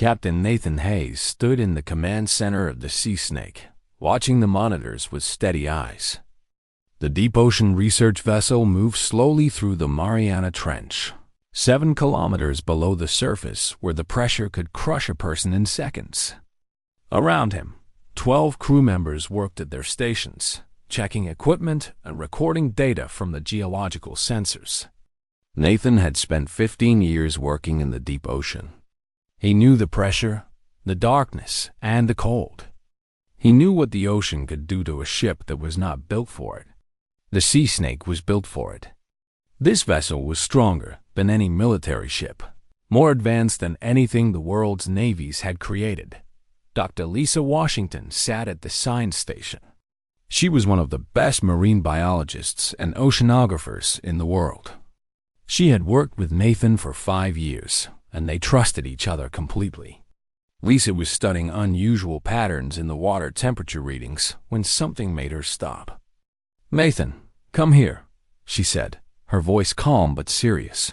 Captain Nathan Hayes stood in the command center of the Sea Snake, watching the monitors with steady eyes. The deep ocean research vessel moved slowly through the Mariana Trench, 7 kilometers below the surface where the pressure could crush a person in seconds. Around him, 12 crew members worked at their stations, checking equipment and recording data from the geological sensors. Nathan had spent 15 years working in the deep ocean. He knew the pressure, the darkness, and the cold. He knew what the ocean could do to a ship that was not built for it. The Sea Snake was built for it. This vessel was stronger than any military ship, more advanced than anything the world's navies had created. Dr. Lisa Washington sat at the science station. She was one of the best marine biologists and oceanographers in the world. She had worked with Nathan for 5 years, and they trusted each other completely. Lisa was studying unusual patterns in the water temperature readings when something made her stop. "Nathan, come here," she said, her voice calm but serious.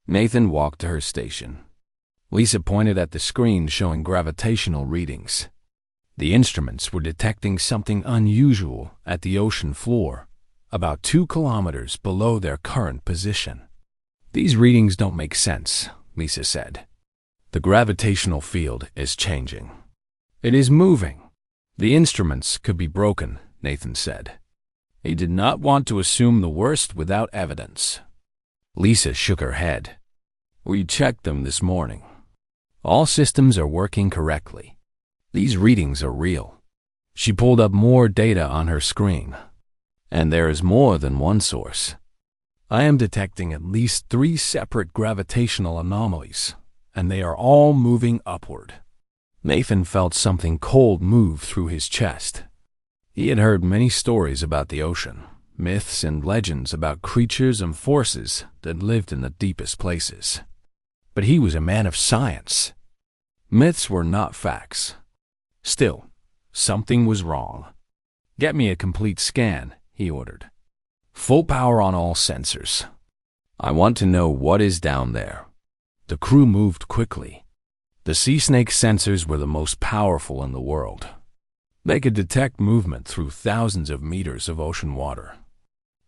Nathan walked to her station. Lisa pointed at the screen showing gravitational readings. The instruments were detecting something unusual at the ocean floor, about 2 kilometers below their current position. "These readings don't make sense," Lisa said. "The gravitational field is changing. It is moving." "The instruments could be broken," Nathan said. He did not want to assume the worst without evidence. Lisa shook her head. "We checked them this morning. All systems are working correctly. These readings are real." She pulled up more data on her screen. "And there is more than one source. I am detecting at least 3 separate gravitational anomalies, and they are all moving upward." Nathan felt something cold move through his chest. He had heard many stories about the ocean, myths and legends about creatures and forces that lived in the deepest places. But he was a man of science. Myths were not facts. Still, something was wrong. "Get me a complete scan," he ordered. "Full power on all sensors. I want to know what is down there." The crew moved quickly. The Sea Snake sensors were the most powerful in the world. They could detect movement through thousands of meters of ocean water.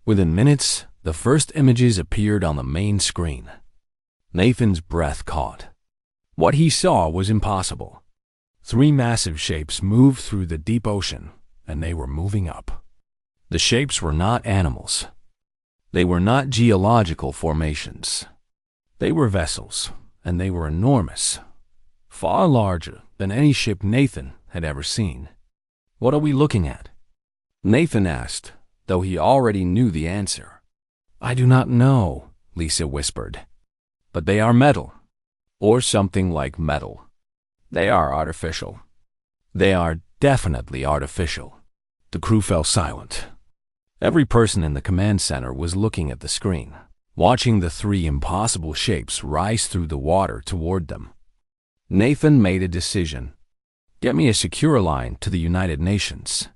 Within minutes, the first images appeared on the main screen. Nathan's breath caught. What he saw was impossible. 3 massive shapes moved through the deep ocean, and they were moving up. The shapes were not animals. They were not geological formations. They were vessels, and they were enormous, far larger than any ship Nathan had ever seen. "What are we looking at?" Nathan asked, though he already knew the answer. "I do not know," Lisa whispered. "But they are metal, or something like metal. They are artificial. They are definitely artificial." The crew fell silent. Every person in the command center was looking at the screen, watching the 3 impossible shapes rise through the water toward them. Nathan made a decision. "Get me a secure line to the United Nations.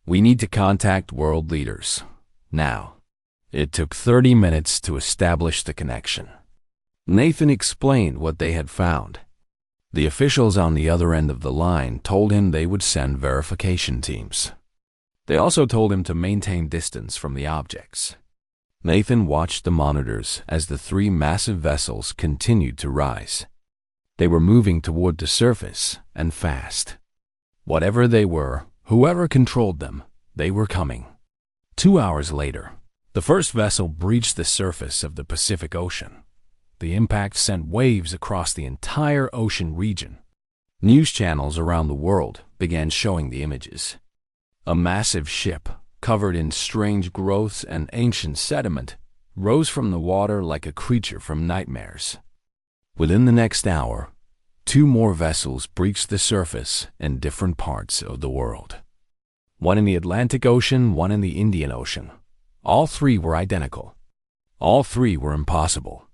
We need to contact world leaders. Now." It took 30 minutes to establish the connection. Nathan explained what they had found. The officials on the other end of the line told him they would send verification teams. They also told him to maintain distance from the objects. Nathan watched the monitors as the 3 massive vessels continued to rise. They were moving toward the surface, and fast. Whatever they were, whoever controlled them, they were coming. 2 hours later, the first vessel breached the surface of the Pacific Ocean. The impact sent waves across the entire ocean region. News channels around the world began showing the images. A massive ship, covered in strange growths and ancient sediment, rose from the water like a creature from nightmares. Within the next hour, 2 more vessels breached the surface in different parts of the world. One in the Atlantic Ocean, one in the Indian Ocean. All 3 were identical. All 3 were impossible.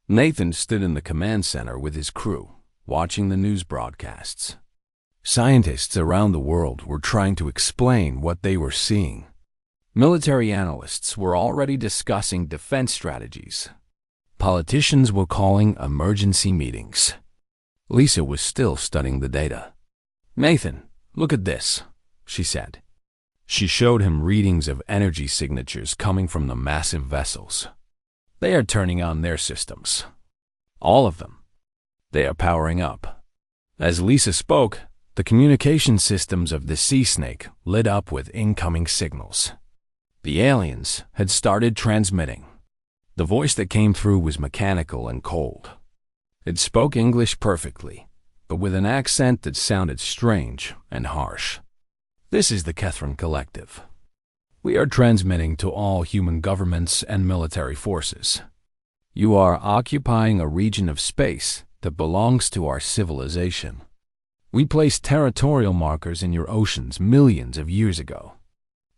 Nathan stood in the command center with his crew, watching the news broadcasts. Scientists around the world were trying to explain what they were seeing. Military analysts were already discussing defense strategies. Politicians were calling emergency meetings. Lisa was still studying the data. "Nathan, look at this," she said. She showed him readings of energy signatures coming from the massive vessels. "They are turning on their systems. All of them. They are powering up." As Lisa spoke, the communication systems of the sea snake lit up with incoming signals. The aliens had started transmitting. The voice that came through was mechanical and cold. It spoke English perfectly, but with an accent that sounded strange and harsh. "This is the Kethran Collective. We are transmitting to all human governments and military forces. You are occupying a region of space that belongs to our civilization. We placed territorial markers in your oceans millions of years ago.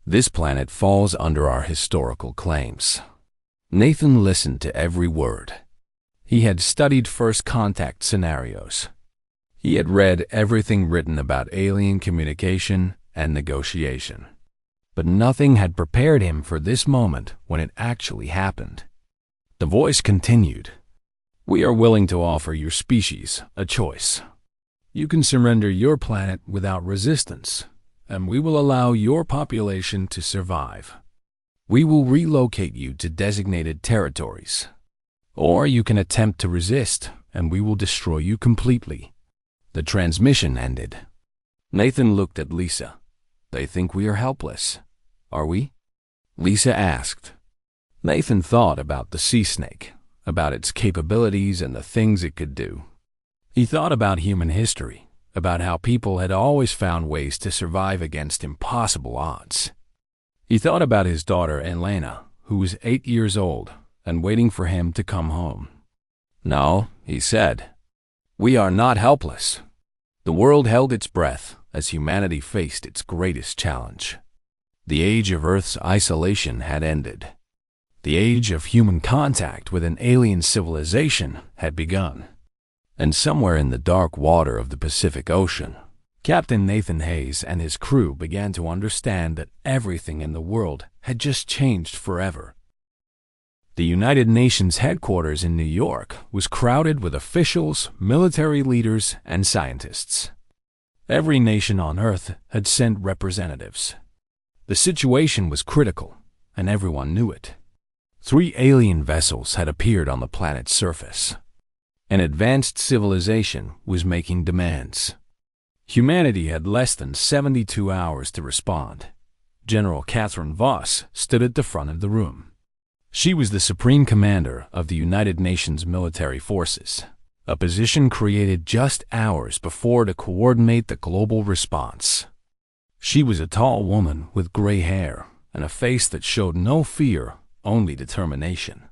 This planet falls under our historical claims." Nathan listened to every word. He had studied first contact scenarios. He had read everything written about alien communication and negotiation. But nothing had prepared him for this moment when it actually happened. The voice continued. "We are willing to offer your species a choice. You can surrender your planet without resistance, and we will allow your population to survive. We will relocate you to designated territories. Or you can attempt to resist, and we will destroy you completely." The transmission ended. Nathan looked at Lisa. "They think we are helpless. Are we?" Lisa asked. Nathan thought about the sea snake, about its capabilities and the things it could do. He thought about human history, about how people had always found ways to survive against impossible odds. He thought about his daughter Elena, who was 8 years old and waiting for him to come home. "No," he said. "We are not helpless." The world held its breath as humanity faced its greatest challenge. The age of Earth's isolation had ended. The age of human contact with an alien civilization had begun. And somewhere in the dark water of the Pacific Ocean, Captain Nathan Hayes and his crew began to understand that everything in the world had just changed forever. The United Nations headquarters in New York was crowded with officials, military leaders, and scientists. Every nation on Earth had sent representatives. The situation was critical, and everyone knew it. 3 alien vessels had appeared on the planet's surface. An advanced civilization was making demands. Humanity had less than 72 hours to respond. General Catherine Voss stood at the front of the room. She was the Supreme Commander of the United Nations military forces, a position created just hours before to coordinate the global response. She was a tall woman with gray hair and a face that showed no fear, only determination.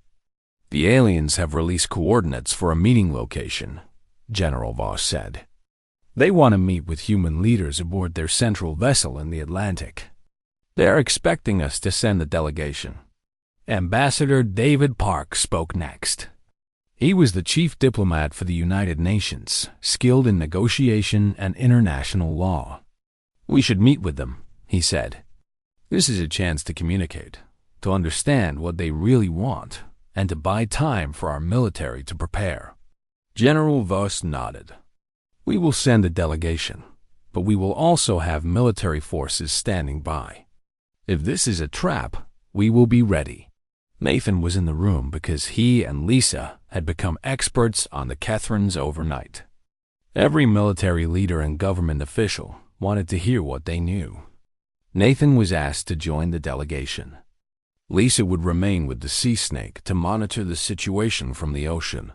"The aliens have released coordinates for a meeting location," General Voss said. "They want to meet with human leaders aboard their central vessel in the Atlantic. They are expecting us to send a delegation." Ambassador David Park spoke next. He was the chief diplomat for the United Nations, skilled in negotiation and international law. "We should meet with them," he said. "This is a chance to communicate, to understand what they really want, and to buy time for our military to prepare." General Voss nodded. "We will send a delegation, but we will also have military forces standing by. If this is a trap, we will be ready." Nathan was in the room because he and Lisa had become experts on the Kethrans overnight. Every military leader and government official wanted to hear what they knew. Nathan was asked to join the delegation. Lisa would remain with the sea snake to monitor the situation from the ocean.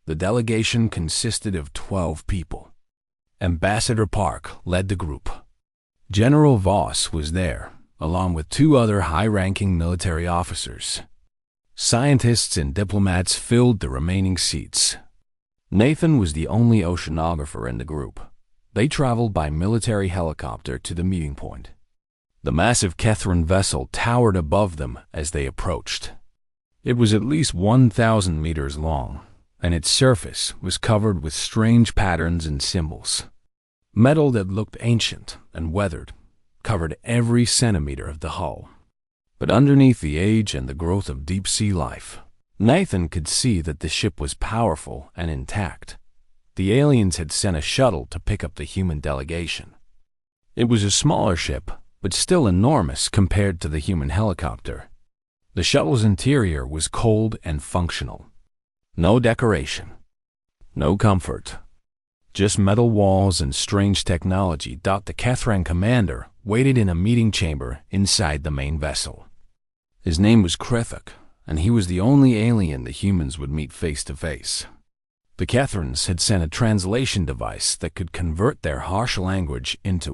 The delegation consisted of 12 people. Ambassador Park led the group. General Voss was there, along with 2 other high-ranking military officers. Scientists and diplomats filled the remaining seats. Nathan was the only oceanographer in the group. They traveled by military helicopter to the meeting point. The massive Kethran vessel towered above them as they approached. It was at least 1,000 meters long, and its surface was covered with strange patterns and symbols. Metal that looked ancient and weathered covered every centimeter of the hull. But underneath the age and the growth of deep-sea life, Nathan could see that the ship was powerful and intact. the aliens had sent a shuttle to pick up the human delegation. It was a smaller ship, but still enormous compared to the human helicopter. The shuttle's interior was cold and functional. No decoration. No comfort. Just metal walls and strange technology. The Kethran commander waited in a meeting chamber inside the main vessel. His name was Krethuk, and he was the only alien the humans would meet face to face. The Kethrans had sent a translation device that could convert their harsh language into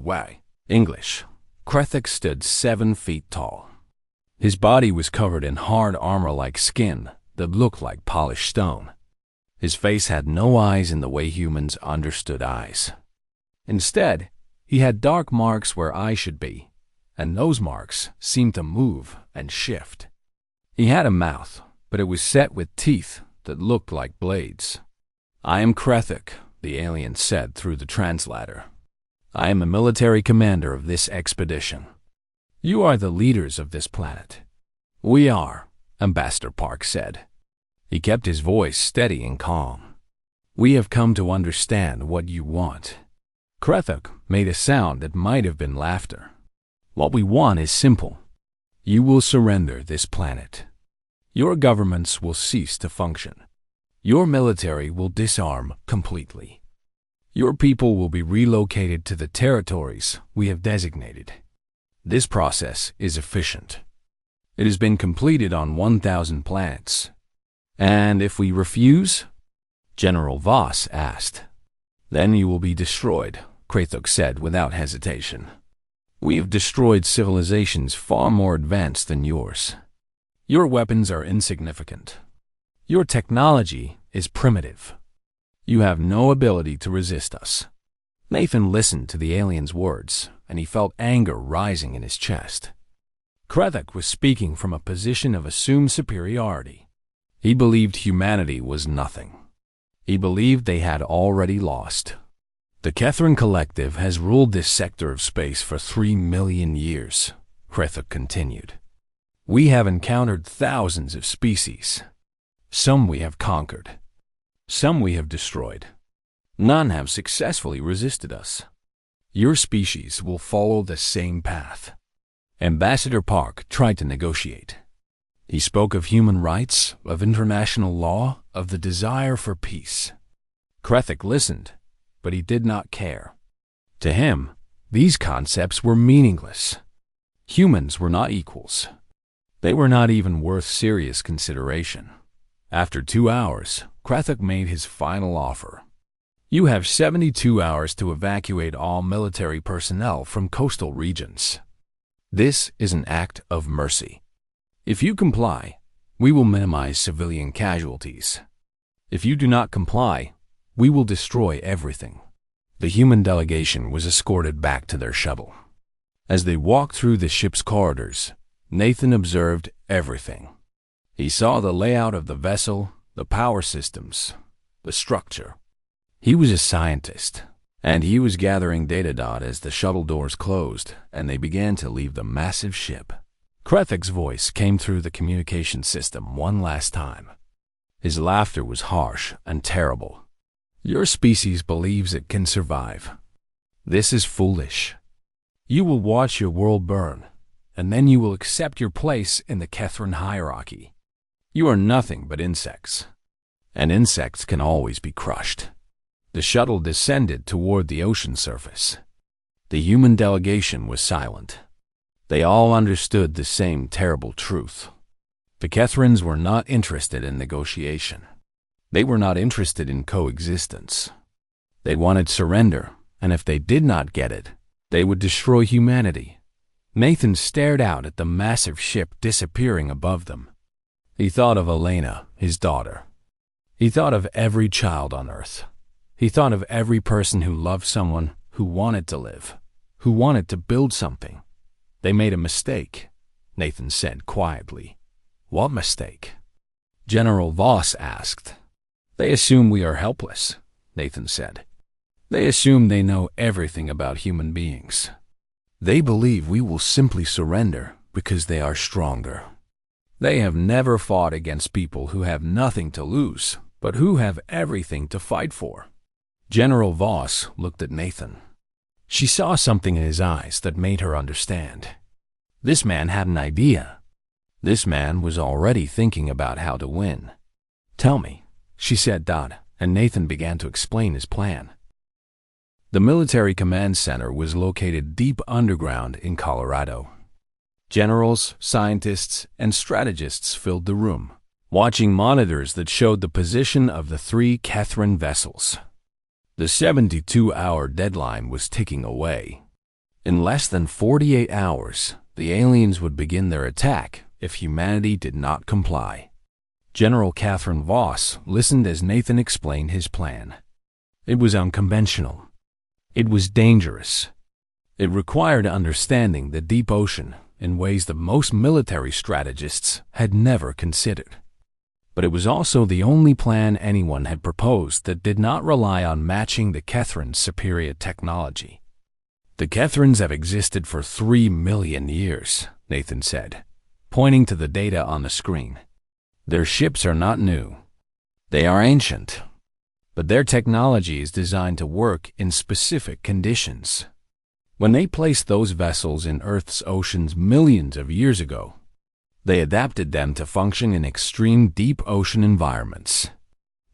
English. Krethuk stood 7 feet tall. His body was covered in hard armor-like skin that looked like polished stone. His face had no eyes in the way humans understood eyes. Instead, he had dark marks where eyes should be, and those marks seemed to move and shift. He had a mouth, but it was set with teeth that looked like blades. "I am Krethuk," the alien said through the translator. "I am a military commander of this expedition. You are the leaders of this planet." "We are," Ambassador Park said. He kept his voice steady and calm. "We have come to understand what you want." Krethuk made a sound that might have been laughter. "What we want is simple. You will surrender this planet. Your governments will cease to function. Your military will disarm completely. Your people will be relocated to the territories we have designated. This process is efficient. It has been completed on 1,000 planets. And if we refuse?" General Voss asked. "Then you will be destroyed," Krethuk said without hesitation. "We have destroyed civilizations far more advanced than yours. Your weapons are insignificant. Your technology is primitive. You have no ability to resist us." Nathan listened to the alien's words, and he felt anger rising in his chest. Krethuk was speaking from a position of assumed superiority. He believed humanity was nothing. He believed they had already lost. "The Kethran Collective has ruled this sector of space for 3 million years," Krethuk continued. "We have encountered thousands of species. Some we have conquered. Some we have destroyed. None have successfully resisted us. Your species will follow the same path." Ambassador Park tried to negotiate. He spoke of human rights, of international law, of the desire for peace. Krethuk listened, but he did not care. To him, these concepts were meaningless. Humans were not equals. They were not even worth serious consideration. After 2 hours, Krethuk made his final offer. "You have 72 hours to evacuate all military personnel from coastal regions. This is an act of mercy. If you comply, we will minimize civilian casualties. If you do not comply, we will destroy everything." The human delegation was escorted back to their shuttle. As they walked through the ship's corridors, Nathan observed everything. He saw the layout of the vessel, the power systems, the structure. He was a scientist, and he was gathering data as the shuttle doors closed and they began to leave the massive ship. Krethuk's voice came through the communication system one last time. His laughter was harsh and terrible. "Your species believes it can survive. This is foolish. You will watch your world burn, and then you will accept your place in the Kethran hierarchy. You are nothing but insects, and insects can always be crushed." The shuttle descended toward the ocean surface. The human delegation was silent. They all understood the same terrible truth. The Kethrans were not interested in negotiation. They were not interested in coexistence. They wanted surrender, and if they did not get it, they would destroy humanity. Nathan stared out at the massive ship disappearing above them. He thought of Elena, his daughter. He thought of every child on Earth. He thought of every person who loved someone, who wanted to live, who wanted to build something. "They made a mistake," Nathan said quietly. "What mistake?" General Voss asked. "They assume we are helpless," Nathan said. "They assume they know everything about human beings. They believe we will simply surrender because they are stronger. They have never fought against people who have nothing to lose, but who have everything to fight for. General Voss looked at Nathan. She saw something in his eyes that made her understand. This man had an idea. This man was already thinking about how to win. "Tell me," she said, and Nathan began to explain his plan. The military command center was located deep underground in Colorado. Generals, scientists, and strategists filled the room, watching monitors that showed the position of the 3 Catherine vessels. The 72-hour deadline was ticking away. In less than 48 hours, the aliens would begin their attack if humanity did not comply. General Catherine Voss listened as Nathan explained his plan. It was unconventional. It was dangerous. It required understanding the deep ocean in ways that most military strategists had never considered. But it was also the only plan anyone had proposed that did not rely on matching the Catherine's superior technology. "The Catherines have existed for 3 million years, Nathan said, pointing to the data on the screen. Their ships are not new. They are ancient. But their technology is designed to work in specific conditions. When they placed those vessels in Earth's oceans millions of years ago, they adapted them to function in extreme deep ocean environments."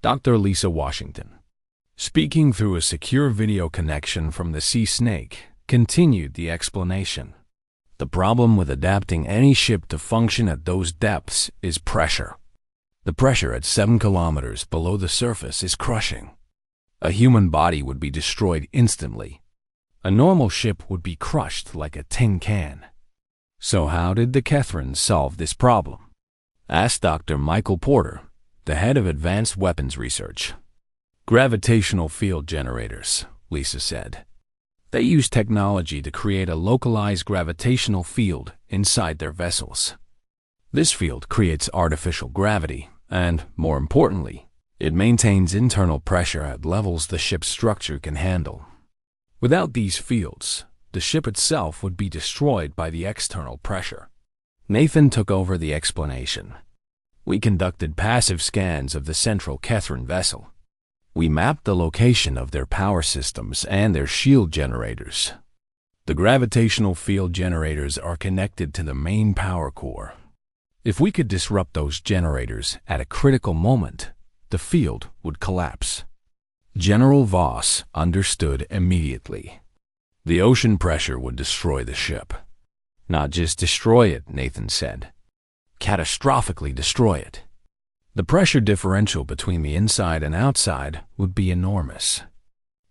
Dr. Lisa Washington, speaking through a secure video connection from the Sea Snake, continued the explanation. "The problem with adapting any ship to function at those depths is pressure. The pressure at 7 kilometers below the surface is crushing. A human body would be destroyed instantly. A normal ship would be crushed like a tin can." "So how did the Catherines solve this problem?" asked Dr. Michael Porter, the head of Advanced Weapons Research. "Gravitational field generators," Lisa said. "They use technology to create a localized gravitational field inside their vessels. This field creates artificial gravity, and, more importantly, it maintains internal pressure at levels the ship's structure can handle. Without these fields, the ship itself would be destroyed by the external pressure." Nathan took over the explanation. "We conducted passive scans of the central Catherine vessel. We mapped the location of their power systems and their shield generators. The gravitational field generators are connected to the main power core. If we could disrupt those generators at a critical moment, the field would collapse." General Voss understood immediately. The ocean pressure would destroy the ship. "Not just destroy it," Nathan said. "Catastrophically destroy it. The pressure differential between the inside and outside would be enormous.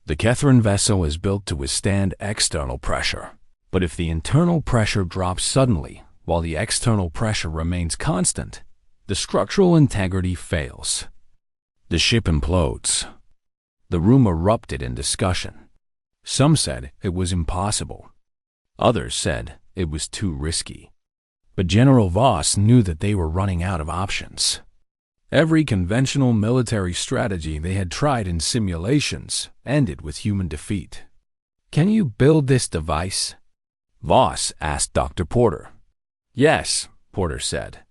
The Catherine vessel is built to withstand external pressure, but if the internal pressure drops suddenly while the external pressure remains constant, the structural integrity fails. The ship implodes." The room erupted in discussion. Some said it was impossible. Others said it was too risky. But General Voss knew that they were running out of options. Every conventional military strategy they had tried in simulations ended with human defeat. "Can you build this device?" Voss asked Dr. Porter. "Yes," Porter said.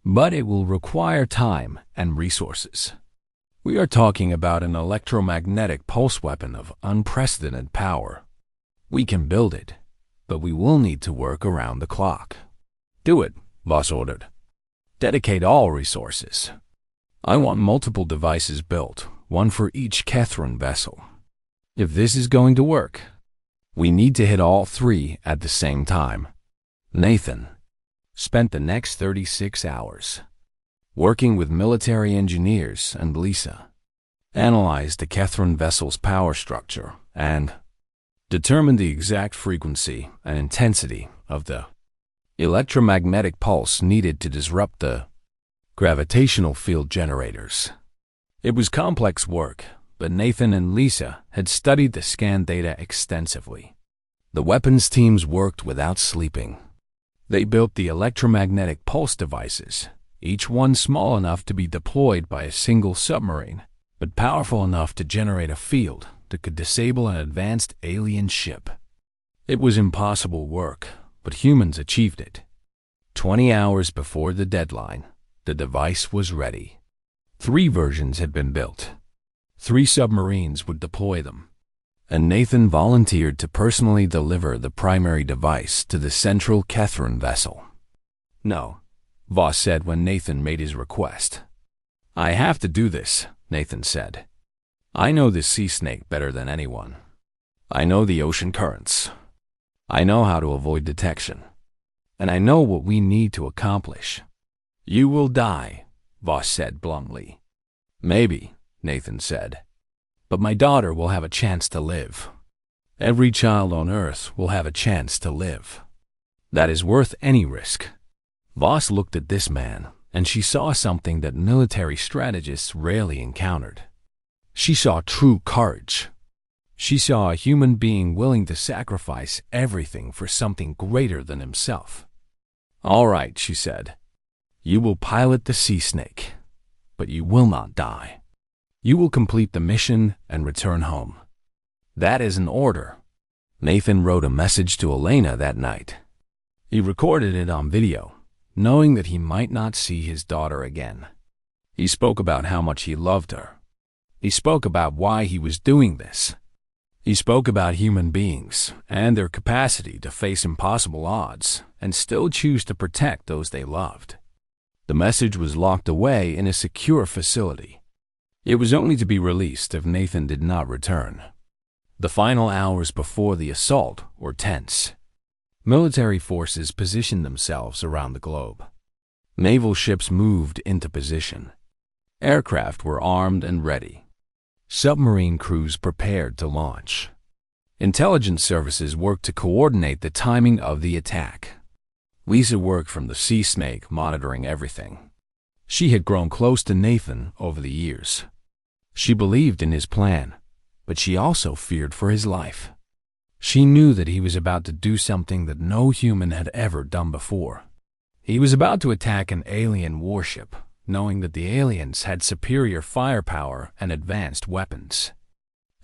"But it will require time and resources. We are talking about an electromagnetic pulse weapon of unprecedented power. We can build it, but we will need to work around the clock." "Do it," Voss ordered. "Dedicate all resources. I want multiple devices built, one for each Catherine vessel. If this is going to work, we need to hit all 3 at the same time." Nathan spent the next 36 hours working with military engineers, and Lisa analyzed the Catherine vessel's power structure and determined the exact frequency and intensity of the electromagnetic pulse needed to disrupt the gravitational field generators. It was complex work, but Nathan and Lisa had studied the scan data extensively. The weapons teams worked without sleeping. They built the electromagnetic pulse devices, each one small enough to be deployed by a single submarine, but powerful enough to generate a field that could disable an advanced alien ship. It was impossible work, but humans achieved it. 20 hours before the deadline, the device was ready. 3 versions had been built. 3 submarines would deploy them, and Nathan volunteered to personally deliver the primary device to the central Catherine vessel. "No," Voss said when Nathan made his request. "I have to do this," Nathan said. "I know this sea snake better than anyone. I know the ocean currents. I know how to avoid detection. And I know what we need to accomplish." "You will die," Voss said bluntly. "Maybe," Nathan said. "But my daughter will have a chance to live. Every child on Earth will have a chance to live. That is worth any risk." Voss looked at this man, and she saw something that military strategists rarely encountered. She saw true courage. She saw a human being willing to sacrifice everything for something greater than himself. "All right," she said. "You will pilot the sea snake, but you will not die. You will complete the mission and return home. That is an order." Nathan wrote a message to Elena that night. He recorded it on video, knowing that he might not see his daughter again. He spoke about how much he loved her. He spoke about why he was doing this. He spoke about human beings and their capacity to face impossible odds and still choose to protect those they loved. The message was locked away in a secure facility. It was only to be released if Nathan did not return. The final hours before the assault were tense. Military forces positioned themselves around the globe. Naval ships moved into position. Aircraft were armed and ready. Submarine crews prepared to launch. Intelligence services worked to coordinate the timing of the attack. Lisa worked from the Sea Snake, monitoring everything. She had grown close to Nathan over the years. She believed in his plan, but she also feared for his life. She knew that he was about to do something that no human had ever done before. He was about to attack an alien warship, knowing that the aliens had superior firepower and advanced weapons.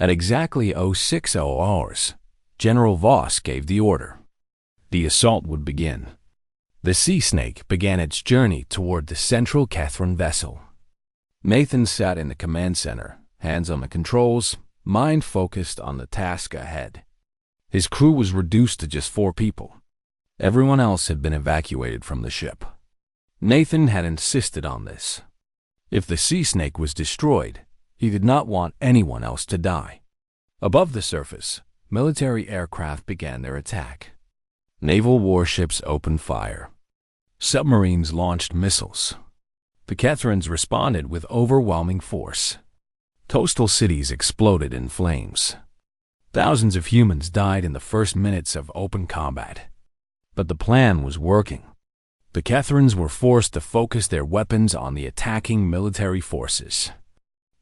At exactly 0600 hours, General Voss gave the order. The assault would begin. The Sea Snake began its journey toward the central Catherine vessel. Nathan sat in the command center, hands on the controls, mind focused on the task ahead. His crew was reduced to just 4 people. Everyone else had been evacuated from the ship. Nathan had insisted on this. If the Sea Snake was destroyed, he did not want anyone else to die. Above the surface, military aircraft began their attack. Naval warships opened fire. Submarines launched missiles. The Catherines responded with overwhelming force. Coastal cities exploded in flames. Thousands of humans died in the first minutes of open combat. But the plan was working. The Catherines were forced to focus their weapons on the attacking military forces.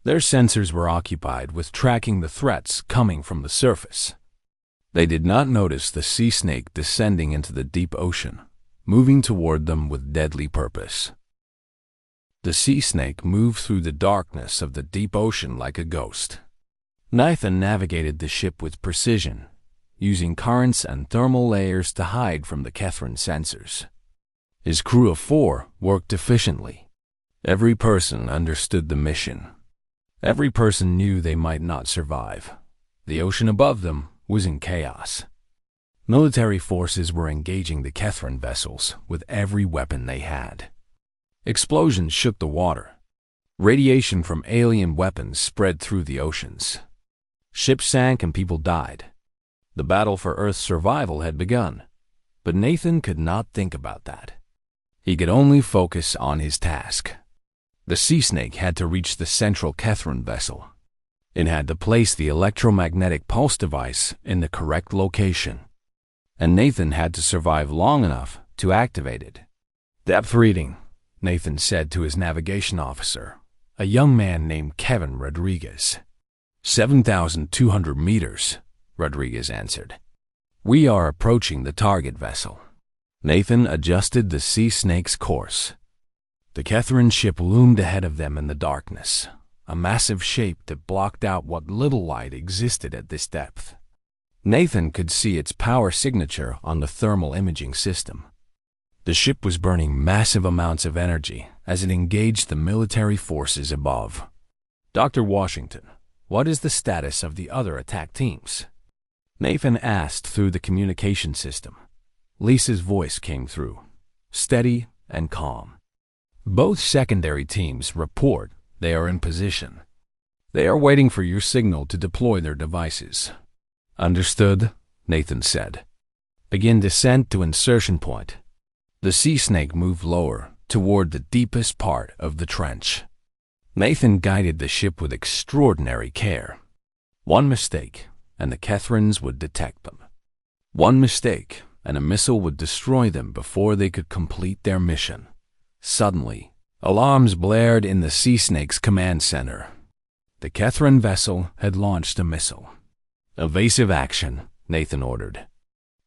Their sensors were occupied with tracking the threats coming from the surface. They did not notice the Sea Snake descending into the deep ocean, moving toward them with deadly purpose. The Sea Snake moved through the darkness of the deep ocean like a ghost. Nathan navigated the ship with precision, using currents and thermal layers to hide from the Catherine sensors. His crew of 4 worked efficiently. Every person understood the mission. Every person knew they might not survive. The ocean above them was in chaos. Military forces were engaging the Catherine vessels with every weapon they had. Explosions shook the water. Radiation from alien weapons spread through the oceans. Ships sank and people died. The battle for Earth's survival had begun, but Nathan could not think about that. He could only focus on his task. The Sea Snake had to reach the central Catherine vessel. It had to place the electromagnetic pulse device in the correct location, and Nathan had to survive long enough to activate it. "Depth reading," Nathan said to his navigation officer, a young man named Kevin Rodriguez. 7,200 meters, Rodriguez answered. "We are approaching the target vessel." Nathan adjusted the Sea Snake's course. The Catherine ship loomed ahead of them in the darkness, a massive shape that blocked out what little light existed at this depth. Nathan could see its power signature on the thermal imaging system. The ship was burning massive amounts of energy as it engaged the military forces above. "Dr. Washington," what is the status of the other attack teams? Nathan asked through the communication system. Lisa's voice came through, steady and calm. Both secondary teams report they are in position. They are waiting for your signal to deploy their devices. Understood, Nathan said. Begin descent to insertion point. The sea snake moved lower toward the deepest part of the trench. Nathan guided the ship with extraordinary care. One mistake, and the Kethrans would detect them. One mistake, and a missile would destroy them before they could complete their mission. Suddenly, alarms blared in the sea snake's command center. The Kethran vessel had launched a missile. Evasive action, Nathan ordered.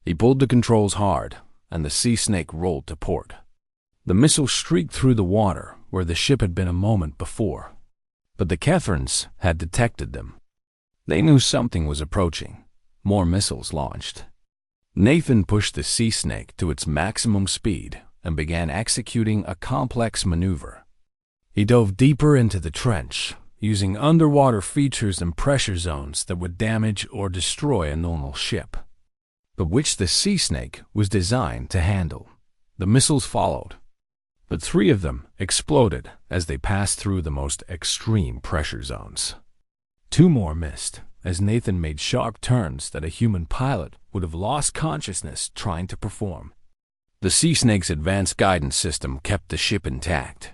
He pulled the controls hard, and the sea snake rolled to port. The missile streaked through the water where the ship had been a moment before. But the Kethrans had detected them. They knew something was approaching. More missiles launched. Nathan pushed the sea snake to its maximum speed and began executing a complex maneuver. He dove deeper into the trench, using underwater features and pressure zones that would damage or destroy a normal ship, but which the sea snake was designed to handle. The missiles followed, but 3 of them exploded as they passed through the most extreme pressure zones. 2 more missed as Nathan made sharp turns that a human pilot would have lost consciousness trying to perform. The sea snake's advanced guidance system kept the ship intact.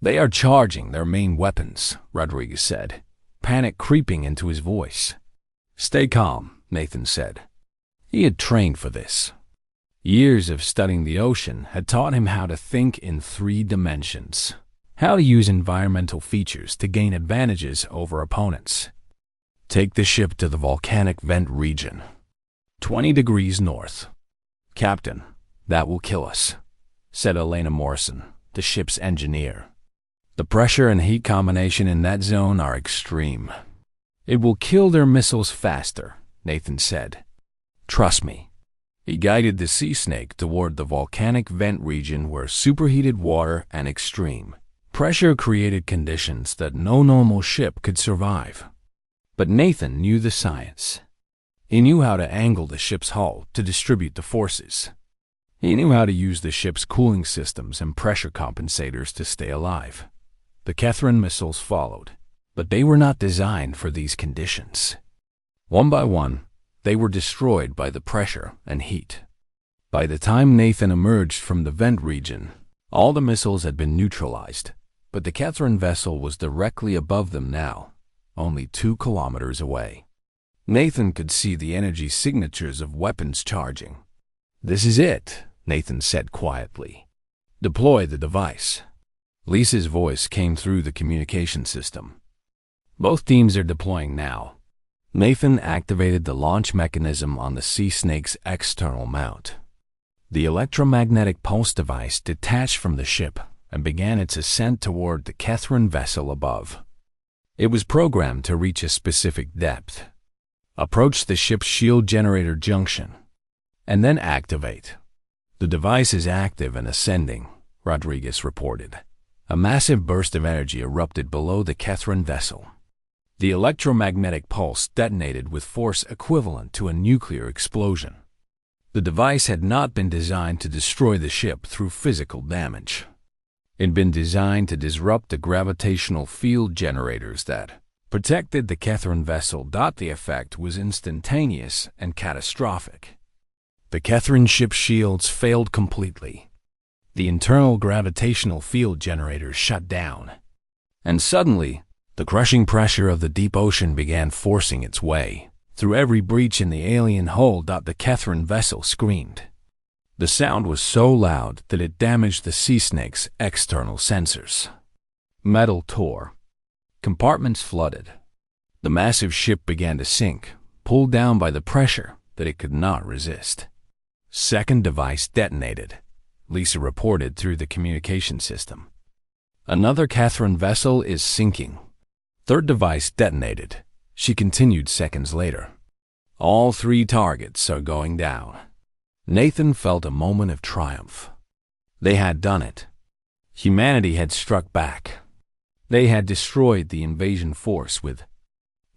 They are charging their main weapons, Rodriguez said, panic creeping into his voice. Stay calm, Nathan said. He had trained for this. Years of studying the ocean had taught him how to think in 3 dimensions, how to use environmental features to gain advantages over opponents. Take the ship to the volcanic vent region, 20 degrees north. Captain, that will kill us, said Elena Morrison, the ship's engineer. The pressure and heat combination in that zone are extreme. It will kill their missiles faster, Nathan said. Trust me. He guided the sea snake toward the volcanic vent region where superheated water and extreme pressure created conditions that no normal ship could survive. But Nathan knew the science. He knew how to angle the ship's hull to distribute the forces. He knew how to use the ship's cooling systems and pressure compensators to stay alive. The Kethran missiles followed, but they were not designed for these conditions. One by one, they were destroyed by the pressure and heat. By the time Nathan emerged from the vent region, all the missiles had been neutralized, but the Kethran vessel was directly above them now, only 2 kilometers away. Nathan could see the energy signatures of weapons charging. This is it, Nathan said quietly. Deploy the device. Lisa's voice came through the communication system. Both teams are deploying now. Nathan activated the launch mechanism on the sea snake's external mount. The electromagnetic pulse device detached from the ship and began its ascent toward the Kethran vessel above. It was programmed to reach a specific depth, approach the ship's shield generator junction, and then activate. The device is active and ascending, Rodriguez reported. A massive burst of energy erupted below the Kethran vessel. The electromagnetic pulse detonated with force equivalent to a nuclear explosion. The device had not been designed to destroy the ship through physical damage. It had been designed to disrupt the gravitational field generators that protected the Kethran vessel. The effect was instantaneous and catastrophic. The Kethran ship's shields failed completely. The internal gravitational field generators shut down. And suddenly, the crushing pressure of the deep ocean began forcing its way through every breach in the alien hull. The Kethran vessel screamed. The sound was so loud that it damaged the sea snake's external sensors. Metal tore. Compartments flooded. The massive ship began to sink, pulled down by the pressure that it could not resist. Second device detonated, Lisa reported through the communication system. Another Kethran vessel is sinking. Third device detonated, she continued seconds later. All 3 targets are going down. Nathan felt a moment of triumph. They had done it. Humanity had struck back. They had destroyed the invasion force with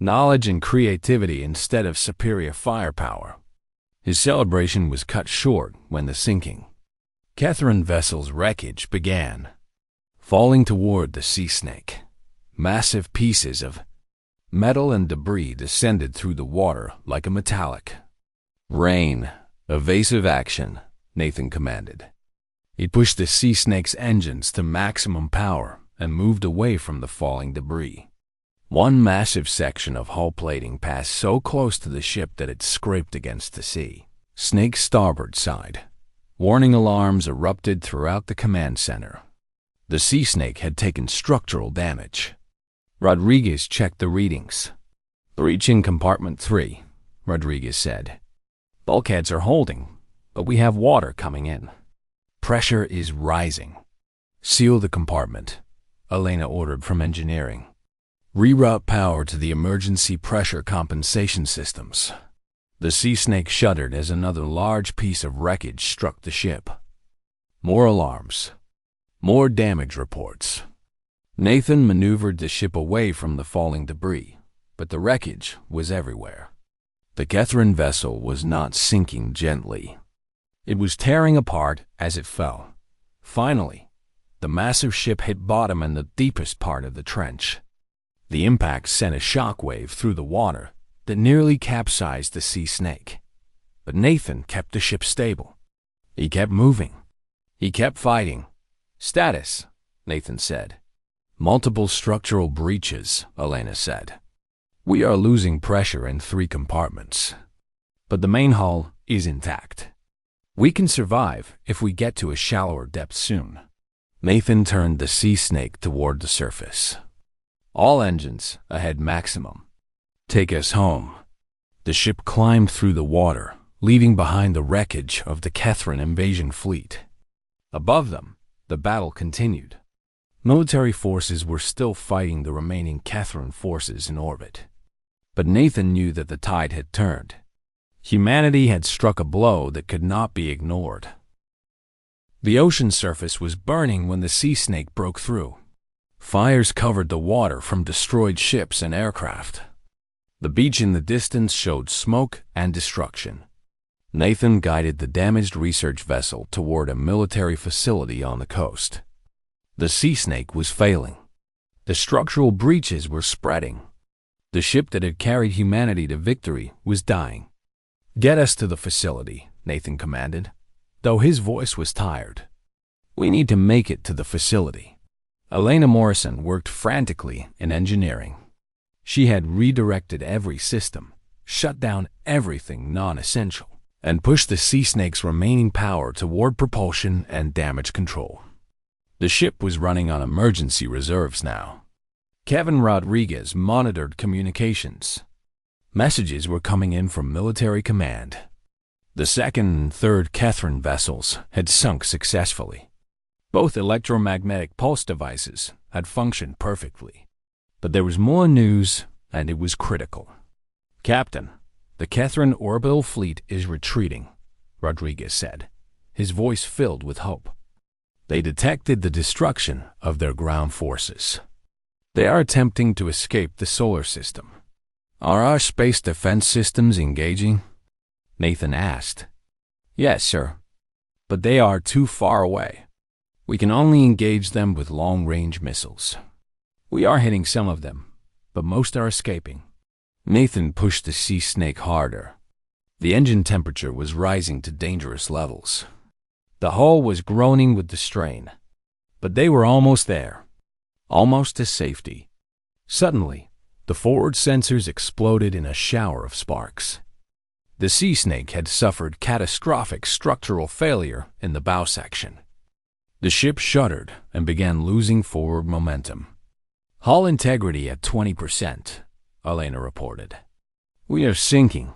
knowledge and creativity instead of superior firepower. His celebration was cut short when the sinking Catherine vessel's wreckage began, falling toward the sea snake. Massive pieces of metal and debris descended through the water like a metallic rain. Evasive action, Nathan commanded. He pushed the sea snake's engines to maximum power and moved away from the falling debris. One massive section of hull plating passed so close to the ship that it scraped against the sea snake's starboard side. Warning alarms erupted throughout the command center. The sea snake had taken structural damage. Rodriguez checked the readings. "Breach in compartment 3, Rodriguez said. "Bulkheads are holding, but we have water coming in. Pressure is rising." "Seal the compartment," Elena ordered from engineering. "Reroute power to the emergency pressure compensation systems." The sea snake shuddered as another large piece of wreckage struck the ship. More alarms. More damage reports. Nathan maneuvered the ship away from the falling debris, but the wreckage was everywhere. The Catherine vessel was not sinking gently. It was tearing apart as it fell. Finally, the massive ship hit bottom in the deepest part of the trench. The impact sent a shockwave through the water that nearly capsized the sea snake. But Nathan kept the ship stable. He kept moving. He kept fighting. "Status," Nathan said. "Multiple structural breaches," Elena said. "We are losing pressure in 3 compartments. But the main hull is intact. We can survive if we get to a shallower depth soon." Nathan turned the sea snake toward the surface. "All engines ahead maximum. Take us home." The ship climbed through the water, leaving behind the wreckage of the Catherine invasion fleet. Above them, the battle continued. Military forces were still fighting the remaining Catherine forces in orbit. But Nathan knew that the tide had turned. Humanity had struck a blow that could not be ignored. The ocean surface was burning when the sea snake broke through. Fires covered the water from destroyed ships and aircraft. The beach in the distance showed smoke and destruction. Nathan guided the damaged research vessel toward a military facility on the coast. The sea snake was failing. The structural breaches were spreading. The ship that had carried humanity to victory was dying. "Get us to the facility," Nathan commanded, though his voice was tired. "We need to make it to the facility." Elena Morrison worked frantically in engineering. She had redirected every system, shut down everything non-essential, and pushed the sea snake's remaining power toward propulsion and damage control. The ship was running on emergency reserves now. Kevin Rodriguez monitored communications. Messages were coming in from military command. The 2nd and 3rd Catherine vessels had sunk successfully. Both electromagnetic pulse devices had functioned perfectly. But there was more news, and it was critical. "Captain, the Catherine orbital fleet is retreating," Rodriguez said, his voice filled with hope. "They detected the destruction of their ground forces. They are attempting to escape the solar system." "Are our space defense systems engaging?" Nathan asked. "Yes, sir. But they are too far away. We can only engage them with long-range missiles. We are hitting some of them, but most are escaping." Nathan pushed the sea snake harder. The engine temperature was rising to dangerous levels. The hull was groaning with the strain. But they were almost there. Almost to safety. Suddenly, the forward sensors exploded in a shower of sparks. The sea snake had suffered catastrophic structural failure in the bow section. The ship shuddered and began losing forward momentum. "Hull integrity at 20%, Elena reported. "We are sinking."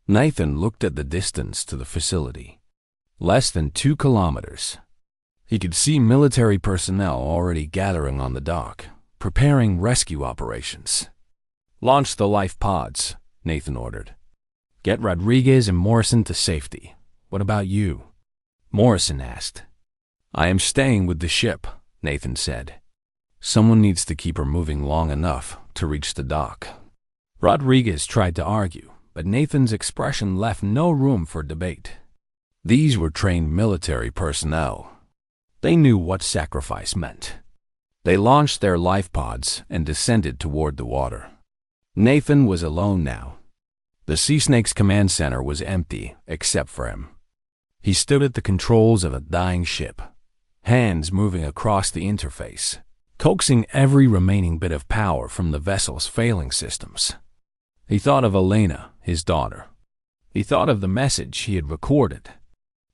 Nathan looked at the distance to the facility. Less than 2 kilometers. He could see military personnel already gathering on the dock, preparing rescue operations. "Launch the life pods," Nathan ordered. "Get Rodriguez and Morrison to safety. What about you?" Morrison asked. "I am staying with the ship," Nathan said. "Someone needs to keep her moving long enough to reach the dock." Rodriguez tried to argue, but Nathan's expression left no room for debate. These were trained military personnel. They knew what sacrifice meant. They launched their life pods and descended toward the water. Nathan was alone now. The Sea Snake's command center was empty except for him. He stood at the controls of a dying ship, hands moving across the interface, coaxing every remaining bit of power from the vessel's failing systems. He thought of Elena, his daughter. He thought of the message he had recorded.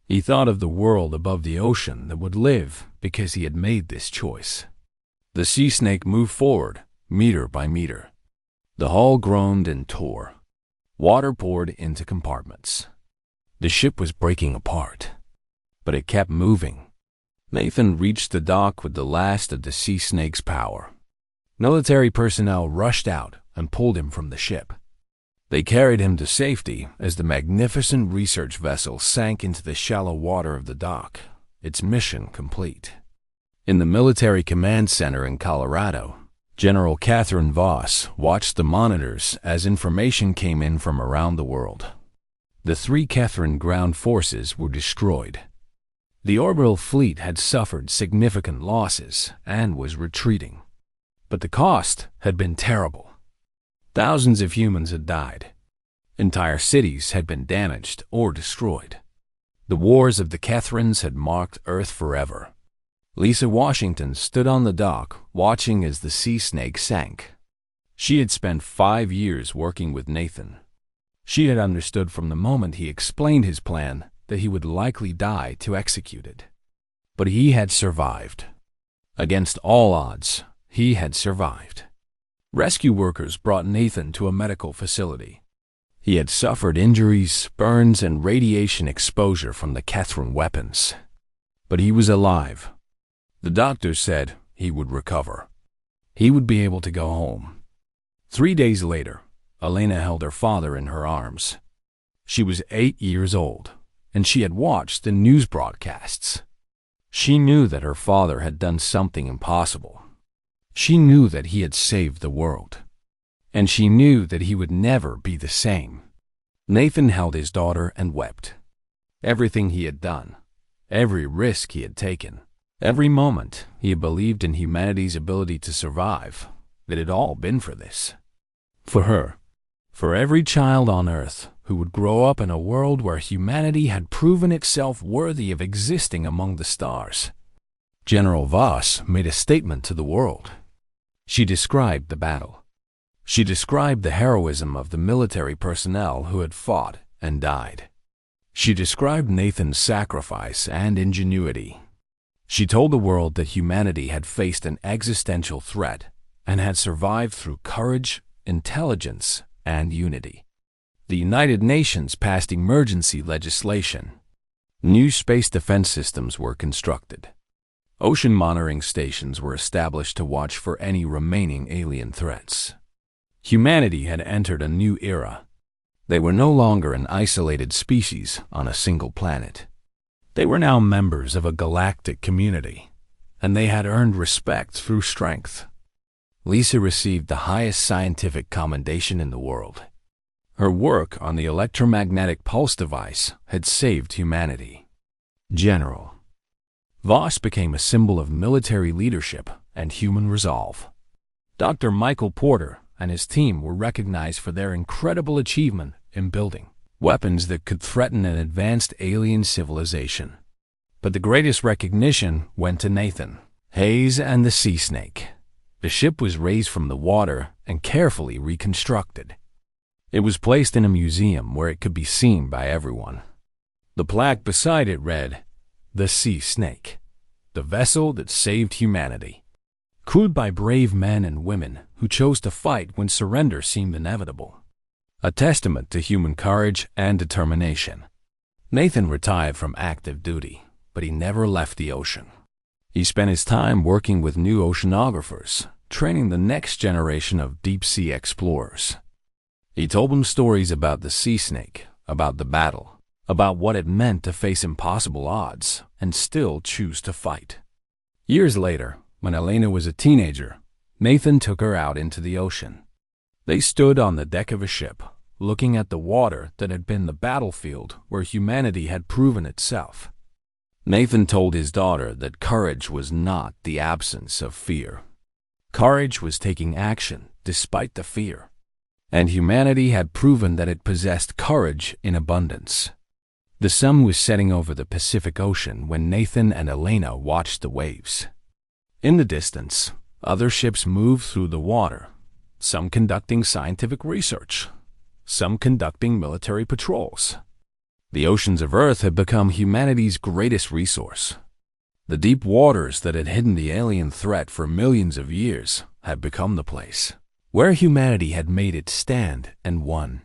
He thought of the world above the ocean that would live because he had made this choice. The Sea Snake moved forward, meter by meter. The hull groaned and tore. Water poured into compartments. The ship was breaking apart, but it kept moving. Nathan reached the dock with the last of the Sea Snake's power. Military personnel rushed out and pulled him from the ship. They carried him to safety as the magnificent research vessel sank into the shallow water of the dock, its mission complete. In the military command center in Colorado, General Catherine Voss watched the monitors as information came in from around the world. The 3 Catherine ground forces were destroyed. The orbital fleet had suffered significant losses and was retreating. But the cost had been terrible. Thousands of humans had died. Entire cities had been damaged or destroyed. The wars of the Catherines had marked Earth forever. Lisa Washington stood on the dock, watching as the Sea Snake sank. She had spent 5 years working with Nathan. She had understood from the moment he explained his plan that he would likely die to execute it. But he had survived. Against all odds, he had survived. Rescue workers brought Nathan to a medical facility. He had suffered injuries, burns, and radiation exposure from the Catherine weapons. But he was alive. The doctors said he would recover. He would be able to go home. 3 days later, Elena held her father in her arms. She was 8 years old, and she had watched the news broadcasts. She knew that her father had done something impossible. She knew that he had saved the world. And she knew that he would never be the same. Nathan held his daughter and wept. Everything he had done, every risk he had taken, every moment he had believed in humanity's ability to survive, it had all been for this. For her. For every child on Earth who would grow up in a world where humanity had proven itself worthy of existing among the stars. General Voss made a statement to the world. She described the battle. She described the heroism of the military personnel who had fought and died. She described Nathan's sacrifice and ingenuity. She told the world that humanity had faced an existential threat and had survived through courage, intelligence, and unity. The United Nations passed emergency legislation. New space defense systems were constructed. Ocean monitoring stations were established to watch for any remaining alien threats. Humanity had entered a new era. They were no longer an isolated species on a single planet. They were now members of a galactic community, and they had earned respect through strength. Lisa received the highest scientific commendation in the world. Her work on the electromagnetic pulse device had saved humanity. General Voss became a symbol of military leadership and human resolve. Dr. Michael Porter and his team were recognized for their incredible achievement in building weapons that could threaten an advanced alien civilization. But the greatest recognition went to Nathan, Hayes, and the Sea Snake. The ship was raised from the water and carefully reconstructed. It was placed in a museum where it could be seen by everyone. The plaque beside it read, "The Sea Snake, the vessel that saved humanity. Crewed by brave men and women who chose to fight when surrender seemed inevitable." A testament to human courage and determination. Nathan retired from active duty, but he never left the ocean. He spent his time working with new oceanographers, training the next generation of deep-sea explorers. He told them stories about the Sea Snake, about the battle, about what it meant to face impossible odds and still choose to fight. Years later, when Elena was a teenager, Nathan took her out into the ocean. They stood on the deck of a ship, looking at the water that had been the battlefield where humanity had proven itself. Nathan told his daughter that courage was not the absence of fear. Courage was taking action despite the fear. And humanity had proven that it possessed courage in abundance. The sun was setting over the Pacific Ocean when Nathan and Elena watched the waves. In the distance, other ships moved through the water, some conducting scientific research, some conducting military patrols. The oceans of Earth had become humanity's greatest resource. The deep waters that had hidden the alien threat for millions of years had become the place where humanity had made its stand and won.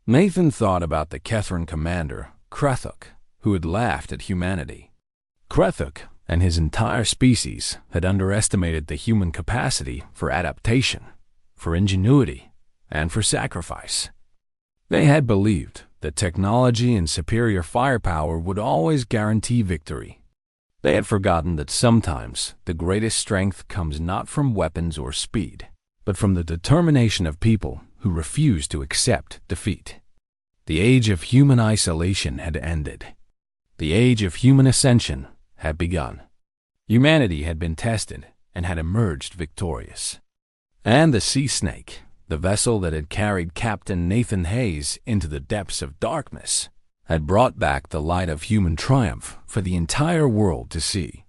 Nathan thought about the Kethran commander, Krethuk, who had laughed at humanity. Krethuk and his entire species had underestimated the human capacity for adaptation, for ingenuity, and for sacrifice. They had believed that technology and superior firepower would always guarantee victory. They had forgotten that sometimes the greatest strength comes not from weapons or speed, but from the determination of people who refuse to accept defeat. The age of human isolation had ended. The age of human ascension had begun. Humanity had been tested and had emerged victorious. And the Sea Snake, the vessel that had carried Captain Nathan Hayes into the depths of darkness, had brought back the light of human triumph for the entire world to see.